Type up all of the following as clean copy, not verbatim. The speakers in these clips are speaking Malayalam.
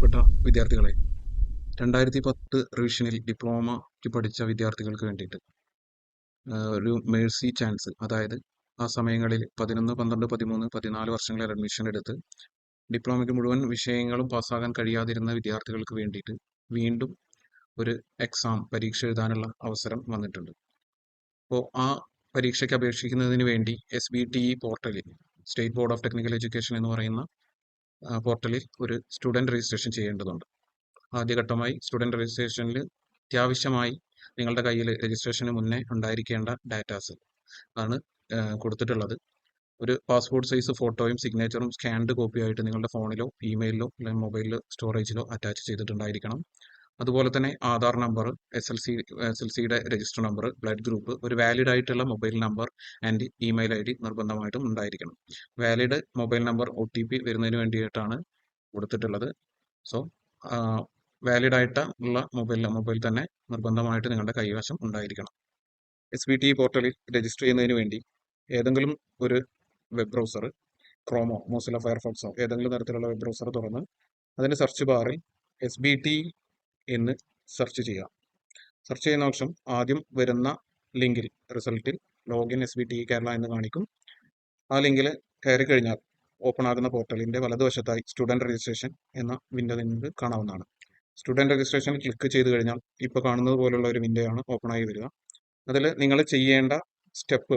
പ്രിയപ്പെട്ട വിദ്യാർത്ഥികളെ, 2010 റിവിഷനിൽ ഡിപ്ലോമയ്ക്ക് പഠിച്ച വിദ്യാർത്ഥികൾക്ക് വേണ്ടിയിട്ട് ഒരു മേഴ്സി ചാൻസ്, അതായത് ആ സമയങ്ങളിൽ 11, 12, 13, 14 വർഷങ്ങളിൽ അഡ്മിഷൻ എടുത്ത് ഡിപ്ലോമയ്ക്ക് മുഴുവൻ വിഷയങ്ങളും പാസ്സാകാൻ കഴിയാതിരുന്ന വിദ്യാർത്ഥികൾക്ക് വേണ്ടിയിട്ട് വീണ്ടും ഒരു പരീക്ഷ എഴുതാനുള്ള അവസരം വന്നിട്ടുണ്ട്. അപ്പോൾ ആ പരീക്ഷയ്ക്ക് അപേക്ഷിക്കുന്നതിന് വേണ്ടി SBTE പോർട്ടലിൽ, state board of technical education എന്ന് പറയുന്ന പോർട്ടലിൽ ഒരു സ്റ്റുഡൻറ് രജിസ്ട്രേഷൻ ചെയ്യേണ്ടതുണ്ട്. ആദ്യഘട്ടമായി സ്റ്റുഡൻറ് രജിസ്ട്രേഷനിൽ അത്യാവശ്യമായി നിങ്ങളുടെ കയ്യിൽ രജിസ്ട്രേഷന് മുന്നേ ഉണ്ടായിരിക്കേണ്ട ഡാറ്റാസ് ആണ് കൊടുത്തിട്ടുള്ളത്. ഒരു പാസ്പോർട്ട് സൈസ് ഫോട്ടോയും സിഗ്നേച്ചറും സ്കാൻഡ് കോപ്പിയായിട്ട് നിങ്ങളുടെ ഫോണിലോ ഇമെയിലിലോ അല്ലെങ്കിൽ മൊബൈലിൽ സ്റ്റോറേജിലോ അറ്റാച്ച് ചെയ്തിട്ടുണ്ടായിരിക്കണം. അതുപോലെ തന്നെ ആധാർ നമ്പർ, SLCയുടെ രജിസ്റ്റർ നമ്പർ, ബ്ലഡ് ഗ്രൂപ്പ്, ഒരു വാലിഡ് ആയിട്ടുള്ള mobile number and email ID നിർബന്ധമായിട്ടും ഉണ്ടായിരിക്കണം. വാലിഡ് മൊബൈൽ നമ്പർ OTP വരുന്നതിന് വേണ്ടിയിട്ടാണ് കൊടുത്തിട്ടുള്ളത്. സോ വാലിഡ് ആയിട്ടുള്ള മൊബൈൽ തന്നെ നിർബന്ധമായിട്ട് നിങ്ങളുടെ കൈവശം ഉണ്ടായിരിക്കണം. SBTE പോർട്ടലിൽ രജിസ്റ്റർ ചെയ്യുന്നതിന് വേണ്ടി ഏതെങ്കിലും ഒരു വെബ് ബ്രൗസർ, ക്രോമോ, മോസില്ല ഫയർഫോക്സോ ഏതെങ്കിലും തരത്തിലുള്ള വെബ് ബ്രൗസർ തുറന്ന് അതിൻ്റെ സെർച്ച് ബാറിൽ SBTE എന്ന് സെർച്ച് ചെയ്യുക. സെർച്ച് ചെയ്യുന്ന ഓപ്ഷൻ ആദ്യം വരുന്ന ലിങ്കിൽ, റിസൾട്ടിൽ ലോഗിൻ SBTE കേരള എന്ന് കാണിക്കും. ആ ലിങ്കിൽ കയറി കഴിഞ്ഞാൽ ഓപ്പൺ ആകുന്ന പോർട്ടലിന്റെ വലതുവശത്തായി സ്റ്റുഡൻറ് രജിസ്ട്രേഷൻ എന്ന വിൻഡോ നിങ്ങൾക്ക് കാണാവുന്നതാണ്. സ്റ്റുഡൻറ് രജിസ്ട്രേഷൻ ക്ലിക്ക് ചെയ്ത് കഴിഞ്ഞാൽ ഇപ്പോൾ കാണുന്നത് പോലുള്ള ഒരു വിൻഡോ ആണ് ഓപ്പൺ ആയി വരിക. അതിൽ നിങ്ങൾ ചെയ്യേണ്ട step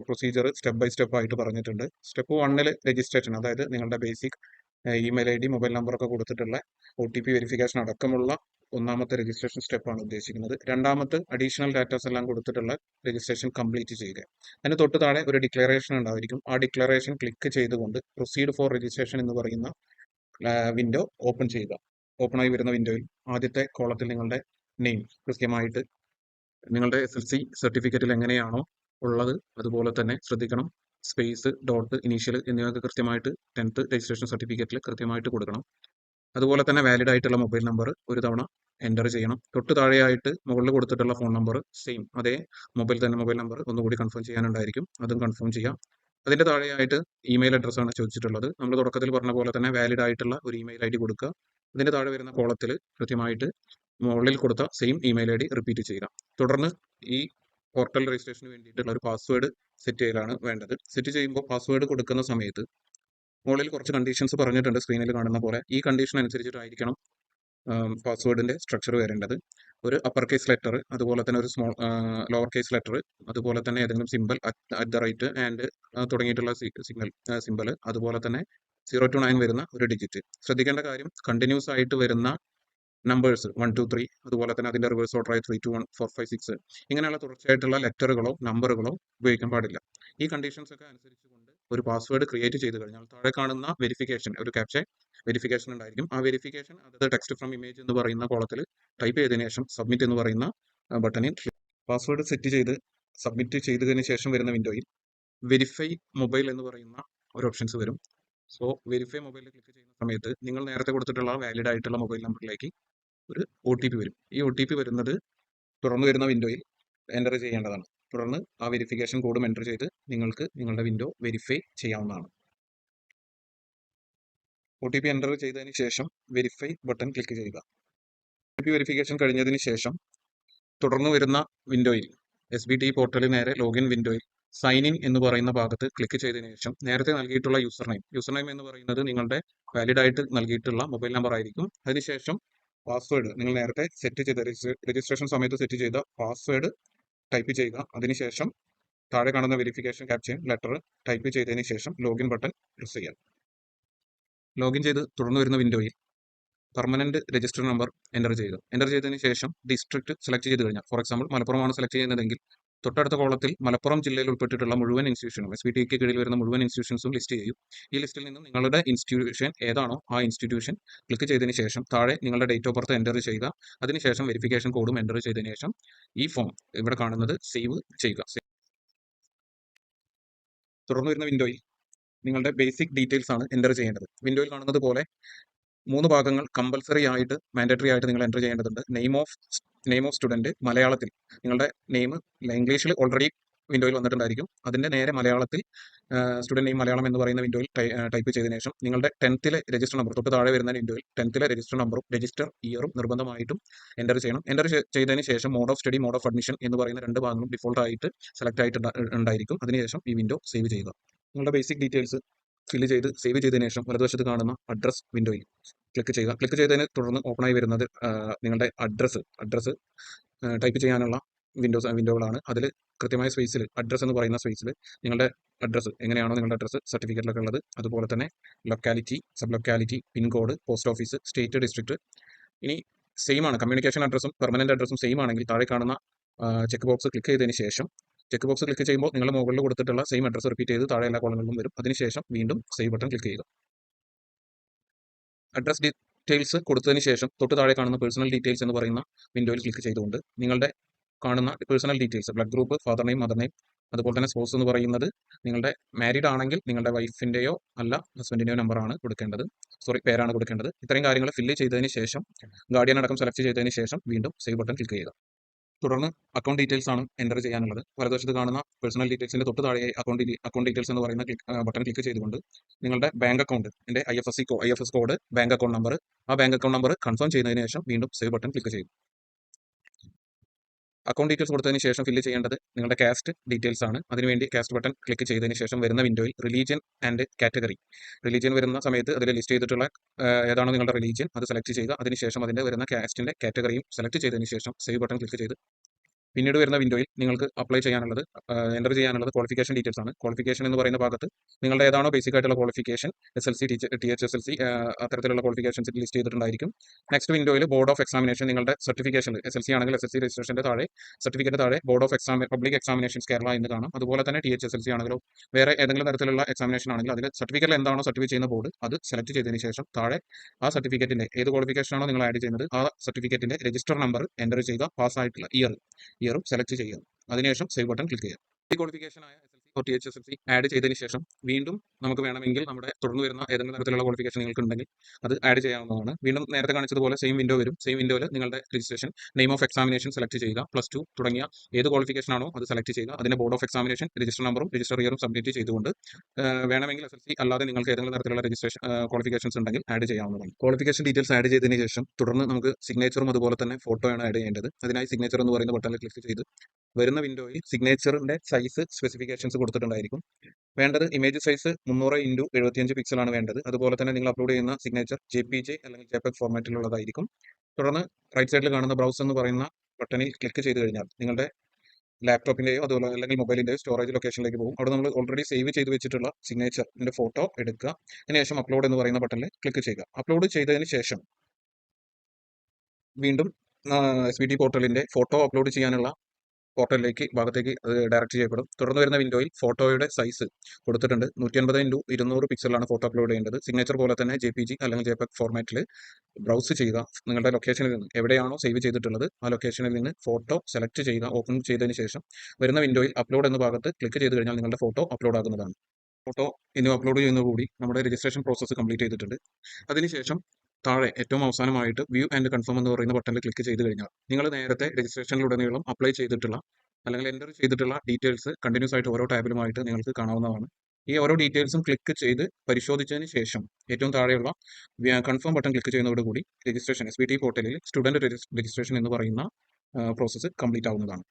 procedure step by step ആയിട്ട് പറഞ്ഞിട്ടുണ്ട്. സ്റ്റെപ്പ് 1 രജിസ്ട്രേഷൻ, അതായത് നിങ്ങളുടെ ബേസിക് ഇമെയിൽ ID, മൊബൈൽ നമ്പറൊക്കെ കൊടുത്തിട്ടുള്ള OTP വെരിഫിക്കേഷൻ അടക്കമുള്ള ഒന്നാമത്തെ രജിസ്ട്രേഷൻ സ്റ്റെപ്പാണ് ഉദ്ദേശിക്കുന്നത്. രണ്ടാമത്തെ അഡീഷണൽ ഡാറ്റാസ് എല്ലാം കൊടുത്തിട്ടുള്ള രജിസ്ട്രേഷൻ കംപ്ലീറ്റ് ചെയ്യുക. അതിന് തൊട്ട് താഴെ ഒരു ഡിക്ലറേഷൻ ഉണ്ടായിരിക്കും. ആ ഡിക്ലറേഷൻ ക്ലിക്ക് ചെയ്തുകൊണ്ട് പ്രൊസീഡ് ഫോർ രജിസ്ട്രേഷൻ എന്ന് പറയുന്ന വിൻഡോ ഓപ്പൺ ചെയ്യുക. ഓപ്പൺ ആയി വരുന്ന വിൻഡോയിൽ ആദ്യത്തെ കോളത്തിൽ നിങ്ങളുടെ നെയിം കൃത്യമായിട്ട് നിങ്ങളുടെ SLC സർട്ടിഫിക്കറ്റിൽ എങ്ങനെയാണോ ഉള്ളത് അതുപോലെ തന്നെ ശ്രദ്ധിക്കണം. സ്പേസ്, ഡോട്ട്, ഇനീഷ്യൽ എന്നിവയൊക്കെ കൃത്യമായിട്ട് 10th രജിസ്ട്രേഷൻ സർട്ടിഫിക്കറ്റിൽ കൃത്യമായിട്ട് കൊടുക്കണം. അതുപോലെ തന്നെ വാലിഡ് ആയിട്ടുള്ള മൊബൈൽ നമ്പർ ഒരു തവണ എൻ്റർ ചെയ്യണം. തൊട്ട് താഴെയായിട്ട് മുകളിൽ കൊടുത്തിട്ടുള്ള ഫോൺ നമ്പർ സെയിം അതേ മൊബൈൽ നമ്പർ ഒന്നുകൂടി കൺഫേം ചെയ്യാനുണ്ടായിരിക്കും. അതും കൺഫേം ചെയ്യാം. അതിൻ്റെ താഴെയായിട്ട് ഇമെയിൽ അഡ്രസ്സാണ് ചോദിച്ചിട്ടുള്ളത്. നമ്മൾ തുടക്കത്തിൽ പറഞ്ഞ പോലെ തന്നെ വാലിഡ് ആയിട്ടുള്ള ഒരു ഇമെയിൽ ID കൊടുക്കുക. അതിൻ്റെ താഴെ വരുന്ന കോളത്തിൽ കൃത്യമായിട്ട് മുകളിൽ കൊടുത്ത സെയിം ഇമെയിൽ ID റിപ്പീറ്റ് ചെയ്യുക. തുടർന്ന് ഈ പോർട്ടൽ രജിസ്ട്രേഷന് വേണ്ടിയിട്ടുള്ള ഒരു പാസ്വേഡ് സെറ്റ് ചെയ്യലാണ് വേണ്ടത്. സെറ്റ് ചെയ്യുമ്പോൾ പാസ്വേഡ് കൊടുക്കുന്ന സമയത്ത് മുകളിൽ കുറച്ച് കണ്ടീഷൻസ് പറഞ്ഞിട്ടുണ്ട് സ്ക്രീനിൽ കാണുന്ന പോലെ. ഈ കണ്ടീഷൻ അനുസരിച്ചിട്ടായിരിക്കണം പാസ്വേഡിൻ്റെ സ്ട്രക്ചർ വരേണ്ടത്. ഒരു അപ്പർ കേസ് ലെറ്റർ, അതുപോലെ തന്നെ ഒരു ലോവർ കേസ് ലെറ്റർ, അതുപോലെ തന്നെ ഏതെങ്കിലും സിമ്പിൾ @ ആൻഡ് തുടങ്ങിയിട്ടുള്ള സിമ്പിൾ, അതുപോലെ തന്നെ 0 to 9 വരുന്ന ഒരു ഡിജിറ്റ്. ശ്രദ്ധിക്കേണ്ട കാര്യം, കണ്ടിന്യൂസ് ആയിട്ട് വരുന്ന നമ്പേഴ്സ് 1 2 3, അതുപോലെ തന്നെ അതിന്റെ റിവേഴ്സ് ഓർഡറായി 3 2 1 4 5 6 ഇങ്ങനെയുള്ള തുടർച്ചയായിട്ടുള്ള ലെറ്ററുകളോ നമ്പറുകളോ ഉപയോഗിക്കാൻ പാടില്ല. ഈ കണ്ടീഷൻസ് ഒക്കെ അനുസരിച്ചുകൊണ്ട് ഒരു പാസ്വേഡ് ക്രിയേറ്റ് ചെയ്ത് കഴിഞ്ഞാൽ താഴെ കാണുന്ന വെരിഫിക്കേഷൻ, ഒരു ക്യാപ്ച വെരിഫിക്കേഷൻ ഉണ്ടായിരിക്കും. ആ വെരിഫിക്കേഷൻ അതായത് ടെക്സ്റ്റ് ഫ്രം ഇമേജ് എന്ന് പറയുന്ന കോളത്തിൽ ടൈപ്പ് ചെയ്തതിനു ശേഷം സബ്മിറ്റ് എന്ന് പറയുന്ന ബട്ടണിൽ പാസ്വേഡ് സെറ്റ് ചെയ്ത് സബ്മിറ്റ് ചെയ്തതിനു ശേഷം വരുന്ന വിൻഡോയിൽ വെരിഫൈ മൊബൈൽ എന്ന് പറയുന്ന ഒരു ഓപ്ഷൻസ് വരും. സോ വെരിഫൈ മൊബൈലിൽ ക്ലിക്ക് ചെയ്യുന്ന സമയത്ത് നിങ്ങൾ നേരത്തെ കൊടുത്തിട്ടുള്ള വാലിഡ് ആയിട്ടുള്ള മൊബൈൽ നമ്പറിലേക്ക് ഒരു OTP വരും. ഈ OTP വരുന്നത് തുറന്നു വരുന്ന വിൻഡോയിൽ എൻ്റർ ചെയ്യേണ്ടതാണ്. തുടർന്ന് ആ വെരിഫിക്കേഷൻ കോഡും എൻ്റർ ചെയ്ത് നിങ്ങൾക്ക് നിങ്ങളുടെ വിൻഡോ വെരിഫൈ ചെയ്യാവുന്നതാണ്. OTP എൻ്റർ ചെയ്തതിന് ശേഷം വെരിഫൈ ബട്ടൺ ക്ലിക്ക് ചെയ്യുക. OTP വെരിഫിക്കേഷൻ കഴിഞ്ഞതിന് ശേഷം തുടർന്ന് വരുന്ന വിൻഡോയിൽ SBTE പോർട്ടലിൽ നേരെ ലോഗിൻ വിൻഡോയിൽ സൈൻ ഇൻ എന്ന് പറയുന്ന ഭാഗത്ത് ക്ലിക്ക് ചെയ്തതിനു ശേഷം നേരത്തെ നൽകിയിട്ടുള്ള യൂസർ നെയിം എന്ന് പറയുന്നത് നിങ്ങളുടെ വാലിഡ് ആയിട്ട് നൽകിയിട്ടുള്ള മൊബൈൽ നമ്പർ ആയിരിക്കും. അതിനുശേഷം പാസ്വേഡ് നിങ്ങൾ നേരത്തെ സെറ്റ് ചെയ്ത രജിസ്ട്രേഷൻ സമയത്ത് സെറ്റ് ചെയ്ത പാസ്വേഡ് ടൈപ്പ് ചെയ്യുക. അതിനുശേഷം താഴെ കാണുന്ന വെരിഫിക്കേഷൻ ക്യാപ്ചയും ലെറ്റർ ടൈപ്പ് ചെയ്തതിന് ശേഷം ലോഗിൻ ബട്ടൺ പ്രസ് ചെയ്യാം. ലോഗിൻ ചെയ്ത് തുടർന്ന് വരുന്ന വിൻഡോയിൽ പെർമനന്റ് രജിസ്റ്റർ നമ്പർ എൻ്റർ ചെയ്യുക. എൻ്റർ ചെയ്തതിന് ശേഷം ഡിസ്ട്രിക്ട് സെലക്ട് ചെയ്ത് കഴിഞ്ഞാൽ, ഫോർ എക്സാമ്പിൾ മലപ്പുറമാണ് സെലക്ട് ചെയ്യുന്നതെങ്കിൽ തൊട്ടടുത്ത കോളത്തിൽ മലപ്പുറം ജില്ലയിൽ ഉൾപ്പെട്ടിട്ടുള്ള മുഴുവൻ ഇൻസ്റ്റിറ്റ്യൂഷനും SBTEക്ക് കീഴിൽ വരുന്ന മുഴുവൻ ഇൻസ്റ്റിറ്റ്യൂഷൻസും ലിസ്റ്റ് ചെയ്യും. ഈ ലിസ്റ്റിൽ നിന്നും നിങ്ങളുടെ ഇൻസ്റ്റിറ്റ്യൂഷൻ ഏതാണോ ആ ഇൻസ്റ്റിറ്റ്യൂഷൻ ക്ലിക്ക് ചെയ്തതിന് ശേഷം താഴെ നിങ്ങളുടെ ഡേറ്റ് ഓഫ് ബർത്ത് എൻ്റർ ചെയ്യുക. അതിനുശേഷം വെരിഫിക്കേഷൻ കോഡും എൻ്റർ ചെയ്തതിന് ശേഷം ഈ ഫോം ഇവിടെ കാണുന്നത് സേവ് ചെയ്യുക. തുടർന്ന് വരുന്ന വിൻഡോയിൽ നിങ്ങളുടെ ബേസിക് ഡീറ്റെയിൽസ് ആണ് എൻ്റർ ചെയ്യേണ്ടത്. വിൻഡോയിൽ കാണുന്നത് പോലെ 3 ഭാഗങ്ങൾ കമ്പൽസറി ആയിട്ട് മാൻഡേറ്ററി ആയിട്ട് നിങ്ങൾ എൻ്റർ ചെയ്യേണ്ടതുണ്ട്. നെയിം ഓഫ് സ്റ്റുഡൻറ്റ് മലയാളത്തിൽ നിങ്ങളുടെ നെയിം, ഇംഗ്ലീഷിൽ ഓൾറെഡി വിൻഡോയിൽ വന്നിട്ടുണ്ടായിരിക്കും. അതിൻ്റെ നേരെ മലയാളത്തിൽ സ്റ്റുഡൻറ്റ് നെയിം മലയാളം എന്ന് പറയുന്ന വിൻഡോയിൽ ടൈപ്പ് ചെയ്തതിനു ശേഷം നിങ്ങളുടെ 10th രജിസ്റ്റർ നമ്പർ തൊട്ട് താഴെ വരുന്ന വിൻഡോയിൽ 10th രജിസ്റ്റർ നമ്പറും രജിസ്റ്റർ ഇയറും നിർബന്ധമായിട്ടും എൻ്റർ ചെയ്യണം. എൻ്റർ ചെയ്തതിന് ശേഷം mode of study, mode of admission എന്ന് പറയുന്ന രണ്ട് ഭാഗങ്ങളും ഡിഫോൾട്ട് ആയിട്ട് സെലക്ട് ആയിട്ട് ഉണ്ടായിരിക്കും. അതിനുശേഷം ഈ വിൻഡോ സേവ് ചെയ്യുക. നിങ്ങളുടെ ബേസിക് ഡീറ്റെയിൽസ് ഫില്ല് ചെയ്ത് സേവ് ചെയ്തതിനു ശേഷം വലതുവശത്ത് കാണുന്ന അഡ്രസ് വിൻഡോയിൽ ക്ലിക്ക് ചെയ്യുക. ക്ലിക്ക് ചെയ്തതിന് തുടർന്ന് ഓപ്പണായി വരുന്നത് നിങ്ങളുടെ അഡ്രസ്സ് ടൈപ്പ് ചെയ്യാനുള്ള വിൻഡോകളാണ്. അതിൽ കൃത്യമായ സ്പേസിൽ അഡ്രസ്സ് എന്ന് പറയുന്ന സ്പേസിൽ നിങ്ങളുടെ അഡ്രസ്സ് എങ്ങനെയാണോ നിങ്ങളുടെ അഡ്രസ്സ് സർട്ടിഫിക്കറ്റിലൊക്കെ ഉള്ളത് അതുപോലെ തന്നെ locality, sub locality, pincode, post office, state, district ഇനി സെയിം ആണ്. കമ്മ്യൂണിക്കേഷൻ അഡ്രസ്സും പെർമനന്റ് അഡ്രസ്സും സെയിം ആണെങ്കിൽ താഴെ കാണുന്ന ചെക്ക് ബോക്സ് ക്ലിക്ക് ചെയ്തതിന് ശേഷം ചെക്ക് ബോക്സ് ക്ലിക്ക് ചെയ്യുമ്പോൾ നിങ്ങൾ മുകളിൽ കൊടുത്തിട്ടുള്ള സെയിം അഡ്രസ്സ് റിപ്പീറ്റ് ചെയ്ത് താഴെ എല്ലാ കോളങ്ങളിലും വരും. അതിനുശേഷം വീണ്ടും സേവ് ബട്ടൺ ക്ലിക്ക് ചെയ്യുക. അഡ്രസ് ഡീറ്റെയിൽസ് കൊടുത്തതിന് ശേഷം തൊട്ട് താഴെ കാണുന്ന പേഴ്സണൽ ഡീറ്റെയിൽസ് എന്ന് പറയുന്ന വിൻഡോയിൽ ക്ലിക്ക് ചെയ്തുകൊണ്ട് നിങ്ങളുടെ കാണുന്ന personal details, blood group, father name, mother name, അതുപോലെ തന്നെ സ്പോസ് എന്ന് പറയുന്നത് നിങ്ങളുടെ മാരീഡ് ആണെങ്കിൽ നിങ്ങളുടെ വൈഫിൻ്റെയോ അല്ല ഹസ്ബൻഡിൻ്റെയോ നമ്പറാണ് കൊടുക്കേണ്ടത്, പേരാണ് കൊടുക്കേണ്ടത്. ഇത്രയും കാര്യങ്ങൾ ഫില്ല് ചെയ്തതിന് ശേഷം ഗാർഡിയൻ അടക്കം സെലക്ട് ചെയ്തതിന് ശേഷം വീണ്ടും സേവ് ബട്ടൺ ക്ലിക്ക് ചെയ്യുക. തുടർന്ന് അക്കൗണ്ട് ഡീറ്റെയിൽസ് ആണ് എൻ്റർ ചെയ്യാനുള്ളത്. വലതുവശത്ത് കാണുന്ന പേഴ്സണൽ ഡീറ്റെയിൽസിന്റെ തൊട്ട് താഴെ അക്കൗണ്ട് ഡീറ്റെയിൽസ് എന്ന് പറയുന്ന ബട്ടൺ ക്ലിക്ക് ചെയ്തുകൊണ്ട് നിങ്ങളുടെ ബാങ്ക് അക്കൗണ്ടിന്റെ IFSC code, bank account number, ആ ബാങ്ക് അക്കൗണ്ട് നമ്പർ കൺഫേം ചെയ്തതിനു ശേഷം വീണ്ടും സേവ് ബട്ടൺ ക്ലിക്ക് ചെയ്യും. അക്കൗണ്ട് ഡീറ്റെയിൽസ് കൊടുത്തതിന് ശേഷം ഫില്ല് ചെയ്യേണ്ടത് നിങ്ങളുടെ കാസ്റ്റ് ഡീറ്റെയിൽസ് ആണ്. അതിനുവേണ്ടി കാസ്റ്റ് ബട്ടൺ ക്ലിക്ക് ചെയ്തതിന് ശേഷം വരുന്ന വിൻഡോയിൽ റിലീജിയൻ ആൻഡ് കാറ്റഗറി, റിലീജിയൻ വരുന്ന സമയത്ത് അതിൽ ലിസ്റ്റ് ചെയ്തിട്ടുള്ള ഏതാണോ നിങ്ങളുടെ റിലീജിയൻ അത് സെലക്ട് ചെയ്യുക. അതിനുശേഷം അതിൻ്റെ വരുന്ന കാസ്റ്റിൻ്റെ കാറ്റഗറിയും സെലക്ട് ചെയ്തതിന് ശേഷം സേവ് ബട്ടൺ ക്ലിക്ക് ചെയ്ത് പിന്നീട് വരുന്ന വിൻഡോയിൽ നിങ്ങൾക്ക് അപ്ലൈ ചെയ്യാനുള്ളത് എൻ്റർ ചെയ്യാനുള്ളത് ക്വാളിഫിക്കേഷൻ ഡീറ്റെയിൽസ് ആണ്. ക്വാളിഫിക്കേഷൻ എന്ന് പറയുന്ന ഭാഗത്ത് നിങ്ങളുടെ ഏതാണോ ബേസിക് ആയിട്ടുള്ള ക്വാളിഫിക്കേഷൻ, SLC, THSLC അത്തരത്തിലുള്ള ക്വാളിഫിക്കേഷൻസ് ലിസ്റ്റ് ചെയ്തിട്ടുണ്ടായിരിക്കും. നെക്സ്റ്റ് വിൻഡോയിൽ ബോർഡ് ഓഫ് എക്സാമിനേഷൻ, നിങ്ങളുടെ സർട്ടിഫിക്കേഷൻ SLC ആണെങ്കിൽ SLC രജിസ്ട്രേഷൻ്റെ താഴെ സർട്ടിഫിക്കറ്റ് താഴെ board of public examinations Kerala എന്ന് കാണാം. അതുപോലെ തന്നെ THSLC ആണെങ്കിലോ വേറെ ഏതെങ്കിലും തരത്തിലുള്ള എക്സാമിനേഷൻ ആണെങ്കിൽ അതിൽ സർട്ടിഫിക്കറ്റിൽ എന്താണോ സർട്ടിഫൈ ചെയ്യുന്ന ബോർഡ് അത് സെലക്ട് ചെയ്തതിന് ശേഷം താഴെ ആ സർട്ടിഫിക്കറ്റിന്റെ ഏത് ക്വാളിഫിക്കേഷൻ ആണോ നിങ്ങൾ ആഡ് ചെയ്യുന്നത് ആ സർട്ടിഫിക്കറ്റിന്റെ രജിസ്റ്റർ നമ്പർ എൻ്റർ ചെയ്യുക. പാസ്സായിട്ടുള്ള ഇയറും സെലക്ട് ചെയ്യുക. അതിനുശേഷം സേവ് ബട്ടൺ ക്ലിക്ക് ചെയ്യുക. ഈ ക്വാളിഫിക്കേഷൻ ആയ THSLC ആഡ് ചെയ്തതിന് ശേഷം വീണ്ടും നമുക്ക് വേണമെങ്കിൽ നമ്മുടെ തുടർന്ന് വരുന്ന ഏതെങ്കിലും തരത്തിലുള്ള ക്വാളിഫിക്കേഷൻ നിങ്ങൾക്ക് ഉണ്ടെങ്കിൽ അത് ആഡ് ചെയ്യാവുന്നതാണ്. വീണ്ടും നേരത്തെ കാണിച്ചതുപോലെ സെയിം വിൻഡോ വരും. സെയിം വിൻഡോയിൽ നിങ്ങളുടെ registration, name of examination select ചെയ്യുക. +2 തുടങ്ങിയ ഏത് ക്വാളിഫിക്കേഷൻ ആണോ അത് സെലക്ട് ചെയ്യുക. അതിന്റെ ബോർഡ് ഓഫ് എക്സാമിനേഷൻ, രജിസ്റ്റർ നമ്പറും രജിസ്റ്റർ ഇയറും സബ്മിറ്റ് ചെയ്തുകൊണ്ട് വേണമെങ്കിൽ SLC അല്ലാതെ നിങ്ങൾക്ക് ഏതെങ്കിലും തരത്തിലുള്ള രജിസ്ട്രേഷൻ ക്വാളിഫിക്കേഷൻസ് ഉണ്ടെങ്കിൽ ആഡ് ചെയ്യാവുന്നതാണ്. ക്വാളിഫിക്കേഷൻ ഡീറ്റെയിൽസ് ആഡ് ചെയ്തതിന് ശേഷം തുടർന്ന് നമുക്ക് സിഗ്നേച്ചറും അതുപോലെ തന്നെ ഫോട്ടോയാണ് ആഡ് ചെയ്യേണ്ടത്. അതിനായി സിഗ്നേച്ചർ എന്ന് പറയുന്ന ബട്ടണിൽ ക്ലിക്ക് ചെയ്ത് വരുന്ന വിൻഡോയിൽ സിഗ്നേച്ചറിന്റെ സൈസ് സ്പെസിഫിക്കേഷൻസ് കൊടുത്തിട്ടുണ്ടായിരിക്കും. വേണ്ടത് ഇമേജ് സൈസ് 300x75 പിക്സലാണ് വേണ്ടത്. അതുപോലെ തന്നെ നിങ്ങൾ അപ്ലോഡ് ചെയ്യുന്ന സിഗ്നേച്ചർ JPG അല്ലെങ്കിൽ JPEG ഫോർമാറ്റിലുള്ളതായിരിക്കും. തുടർന്ന് റൈറ്റ് സൈഡിൽ കാണുന്ന ബ്രൗസ് എന്ന് പറയുന്ന ബട്ടണിൽ ക്ലിക്ക് ചെയ്ത് കഴിഞ്ഞാൽ നിങ്ങളുടെ ലാപ്ടോപ്പിന്റെയോ അതുപോലെ അല്ലെങ്കിൽ മൊബൈലിന്റെയോ സ്റ്റോറേജ് ലൊക്കേഷനിലേക്ക് പോകും. അവിടെ നമ്മൾ ഓൾറെഡി സേവ് ചെയ്ത് വെച്ചിട്ടുള്ള സിഗ്നേച്ചറിന്റെ ഫോട്ടോ എടുക്കുക. അതിനുശേഷം അപ്ലോഡ് എന്ന് പറയുന്ന ബട്ടണിൽ ക്ലിക്ക് ചെയ്യുക. അപ്ലോഡ് ചെയ്തതിന് ശേഷം വീണ്ടും SBT പോർട്ടലിന്റെ ഫോട്ടോ അപ്ലോഡ് ചെയ്യാനുള്ള ഭാഗത്തേക്ക് അത് ഡയറക്റ്റ് ചെയ്യപ്പെടും. തുടർന്ന് വരുന്ന വിൻഡോയിൽ ഫോട്ടോയുടെ സൈസ് കൊടുത്തിട്ടുണ്ട്. 150x200 പിക്സലാണ് ഫോട്ടോ അപ്ലോഡ് ചെയ്യേണ്ടത്. സിഗ്നേച്ചർ പോലെ തന്നെ JPG അല്ലെങ്കിൽ JPEG ഫോർമാറ്റിൽ ബ്രൗസ് ചെയ്യുക. നിങ്ങളുടെ ലൊക്കേഷനിൽ നിന്ന് എവിടെയാണോ സേവ് ചെയ്തിട്ടുള്ളത് ആ ലൊക്കേഷനിൽ നിന്ന് ഫോട്ടോ സെലക്ട് ചെയ്യുക. ഓപ്പൺ ചെയ്തതിന് ശേഷം വരുന്ന വിൻഡോയിൽ അപ്ലോഡ് എന്ന ഭാഗത്ത് ക്ലിക്ക് ചെയ്ത് കഴിഞ്ഞാൽ നിങ്ങളുടെ ഫോട്ടോ അപ്ലോഡ് ആകുന്നതാണ്. ഫോട്ടോ ഇനി അപ്ലോഡ് ചെയ്യുന്നതോടുകൂടി നമ്മുടെ രജിസ്ട്രേഷൻ പ്രോസസ്സ് കംപ്ലീറ്റ് ചെയ്തിട്ടുണ്ട്. അതിനുശേഷം താഴെ ഏറ്റവും അവസാനമായിട്ട് വ്യൂ ആൻഡ് കൺഫേം എന്ന് പറയുന്ന ബട്ടണിൽ ക്ലിക്ക് ചെയ്ത് കഴിഞ്ഞാൽ നിങ്ങൾ നേരത്തെ രജിസ്ട്രേഷനിലുടനീളം അപ്ലൈ ചെയ്തിട്ടുള്ള അല്ലെങ്കിൽ എൻ്റർ ചെയ്തിട്ടുള്ള ഡീറ്റെയിൽസ് കണ്ടിന്യൂസ് ആയിട്ട് ഓരോ ടാബിലുമായിട്ട് നിങ്ങൾക്ക് കാണാവുന്നതാണ്. ഈ ഓരോ ഡീറ്റെയിൽസും ക്ലിക്ക് ചെയ്ത് പരിശോധിച്ചതിന് ശേഷം ഏറ്റവും താഴെയുള്ള കൺഫേം ബട്ടൺ ക്ലിക്ക് ചെയ്യുന്നതോടുകൂടി രജിസ്ട്രേഷൻ SBT പോർട്ടലിൽ സ്റ്റുഡൻറ് രജിസ്ട്രേഷൻ എന്ന് പറയുന്ന പ്രോസസ്സ് കംപ്ലീറ്റ് ആവുന്നതാണ്.